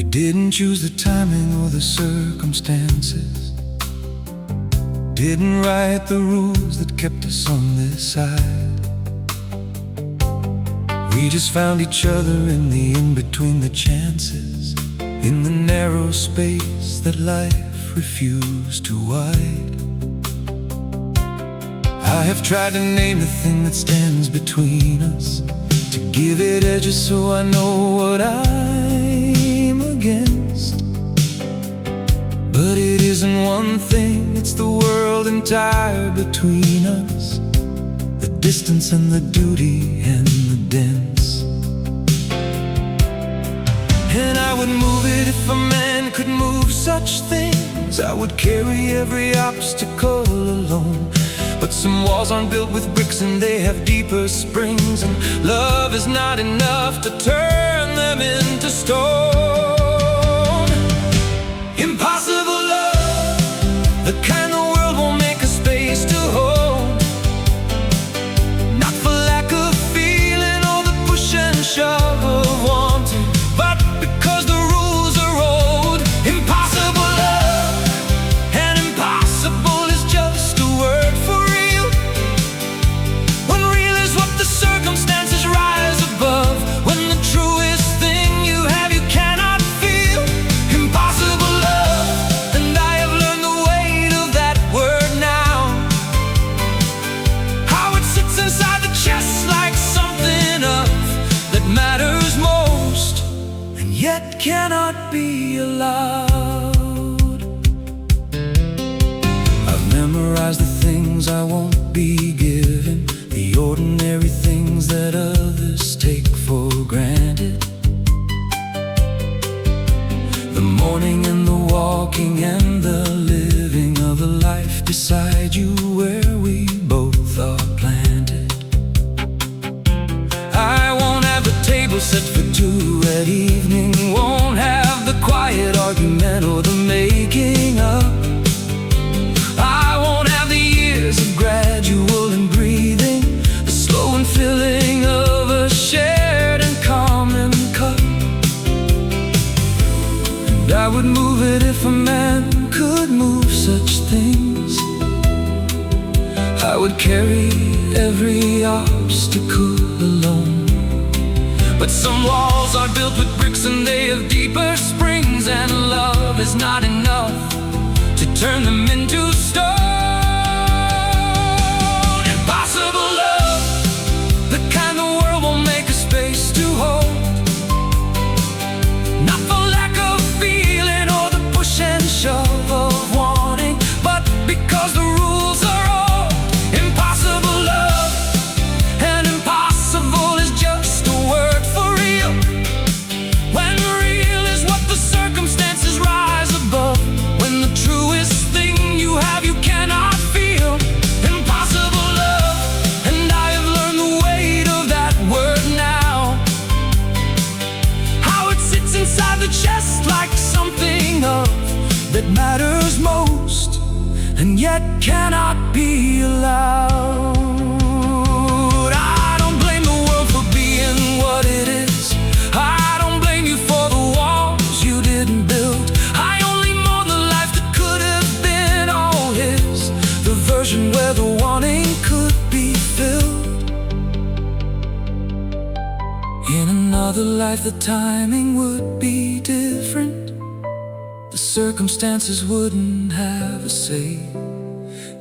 We didn't choose the timing or the circumstances, didn't write the rules that kept us on this side. We just found each other in the in-between the chances, in the narrow space that life refused to wide. I have tried to name the thing that stands between us, to give it edges so I know what I'm against. But it isn't one thing, it's the world entire between us, the distance and the duty and the dense. And I would move it if a man could move such things. I would carry every obstacle alone. But some walls aren't built with bricks and they have deeper springs, and love is not enough to turn them into stone. Impossible love, the kind the world won't make a space to hold. Not for lack of feeling or the push and shove of wanting, but because the rules are old. Impossible love, and impossible is just a word for real, when real is what the circumstances rise above, when the truest thing you have you cannot feel. Impossible love, and I have learned the weight of that word now, how it sits inside the chest like something of that matters most, and yet cannot be allowed. I've memorized the things I won't be given, the ordinary things that others take for granted, the morning and the walking and the living of a life beside you where we both are planted. I won't have the table set for two at evening, won't have the quiet argument or the making up. I won't have the years of gradual and breathing, the slow and filling of a shared and common cup. And I would move it if a man could move such things. I would carry every obstacle alone. But some walls are built with bricks and they have deeper springs, and love is not enough to turn them into stone. Impossible love, the kind the world won't make a space to hold. Not for lack of feeling or the push and shove of wanting, but because the rules are old. Impossible love, and impossible is just a word for real, when real is what the circumstances rise above, when the truest thing you have you cannot feel. Impossible love, and I have learned the weight of that word now, how it sits inside the chest like something of that matters most, and yet cannot be allowed. I don't blame the world for being what it is, I don't blame you for the walls you didn't build. I only mourn the life that could have been all his, the version where the wanting could be filled. In another life the timing would be different, the circumstances wouldn't have a say.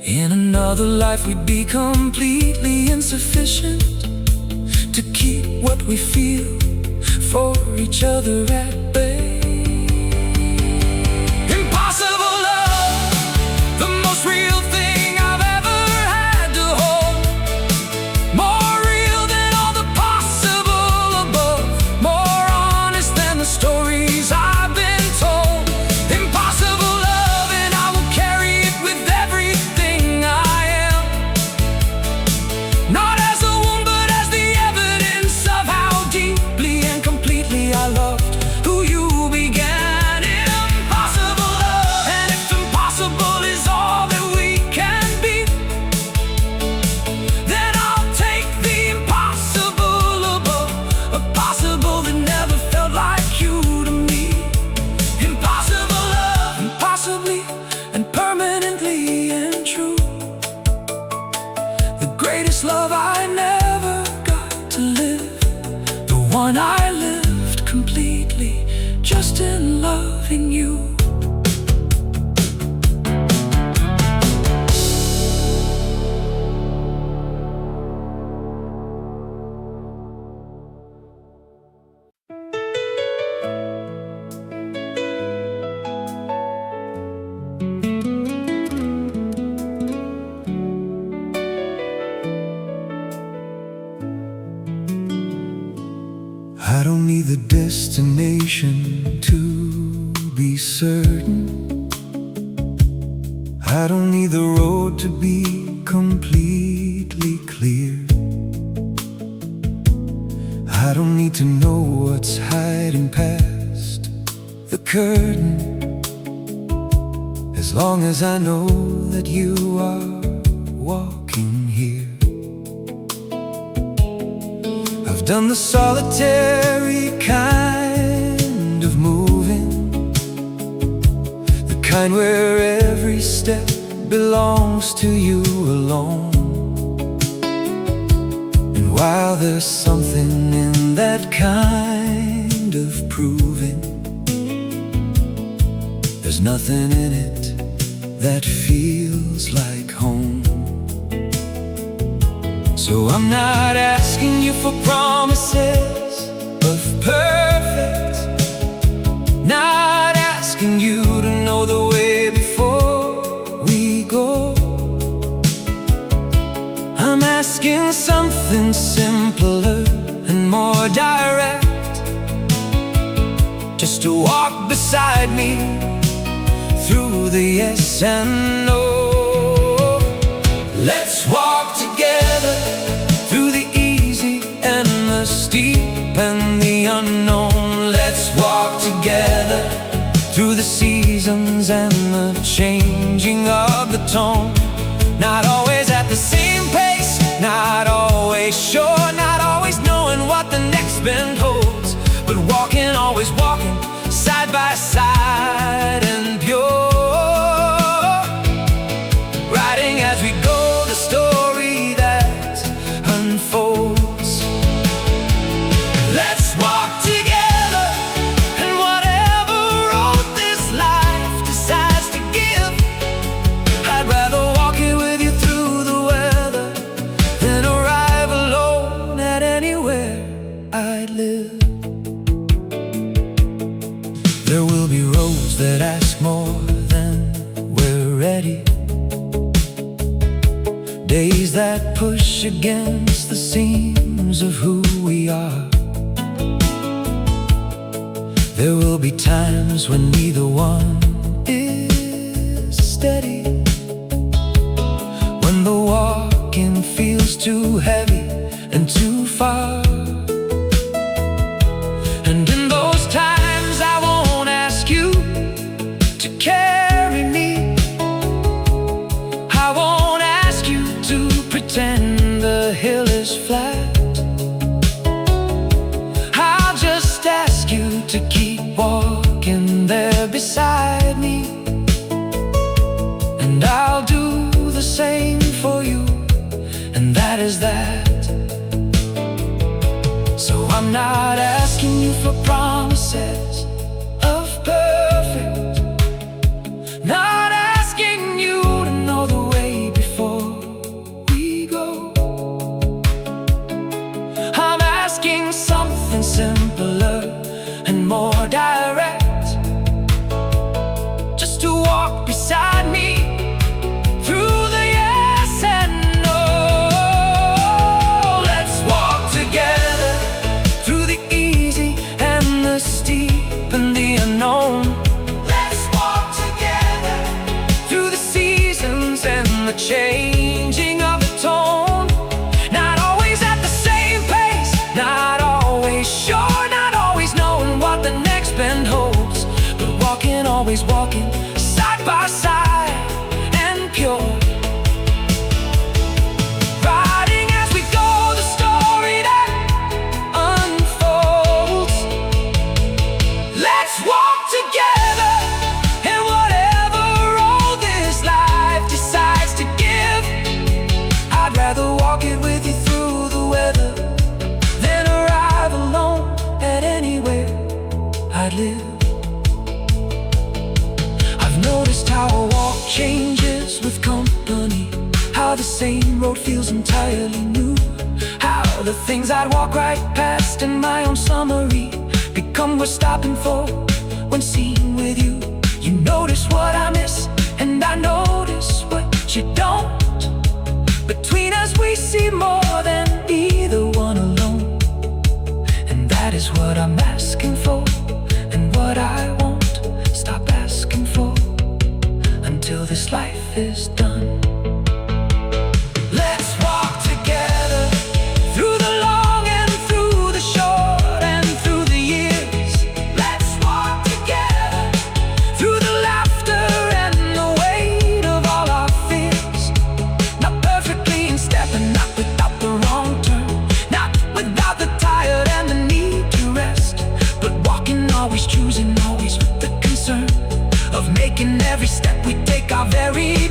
In another life we'd be completely insufficient to keep what we feel for each other at bay. Impossible love, the most real thing I've ever had to hold, more real than all the possible above, more honest than the stories I've been told. Impossible love, and I will carry it with everything I am, not as a wound but as the evidence of how deeply and completely I loved who just in loving you. I don't need the destination to be certain. I don't need the road to be completely clear. I don't need to know what's hiding past the curtain, as long as I know that you are walking here. I've done the solitary kind of moving, the kind where every step belongs to you alone. And while there's something in that kind of proving, there's nothing in it that feels like home. So I'm not asking you for promises of perfect, not asking you to know the way before we go. I'm asking something simpler and more direct, just to walk beside me through the yes and no. Let's walk together through the easy and the steep and the unknown. Let's walk together through the seasons and the changing of the tone. Not always at the same pace, not always sure, not always knowing what the next bend holds, but walking, always walking, side by side and pure. Riding as we go, the story that unfolds. Let's walk together, and whatever road this life decides to give, I'd rather walk it with you through the weather than arrive alone at anywhere I'd live. There will be roads that ask more than we're ready, days that push against the seams of who we are. There will be times when neither one is steady, when the walking feels too heavy and too far. And in those times I won't ask you to carry me. I won't ask you to pretend the hill is flat. I'll just ask you to keep walking there beside me, and I'll do the same for you, and that is that. So I'm not asking you for promises of perfect, not asking you to know the way before we go. I'm asking something simpler and more direct, just to walk beside me through the yes and no. Let's walk together through the easy and the steep and the unknown. Let's walk together through the seasons and the changing of the tone. Not always at the same pace, not always sure, not always knowing what the next bend holds, but walking, always walking, side by side and pure. Riding as we go, the story that unfolds. Let's walk together, and whatever road this life decides to give, I'd rather walk it with you through the weather than arrive alone at anywhere I'd live. noticed how a walk changes with company, how the same road feels entirely new, how the things I'd walk right past in my own summary become worth stopping for when seen with you. You notice what I miss, and I notice what you don't. Between us we see more than either one alone, and that is what I'm asking for, and what I won't stop asking for until this life is done. Let's walk together through the long and through the short and through the years. Let's walk together through the laughter and the weight of all our fears. Not perfectly in step and not without the wrong turn, not without the tired and the need to rest, but walking, always choosing, always with the concern of making every step we take our very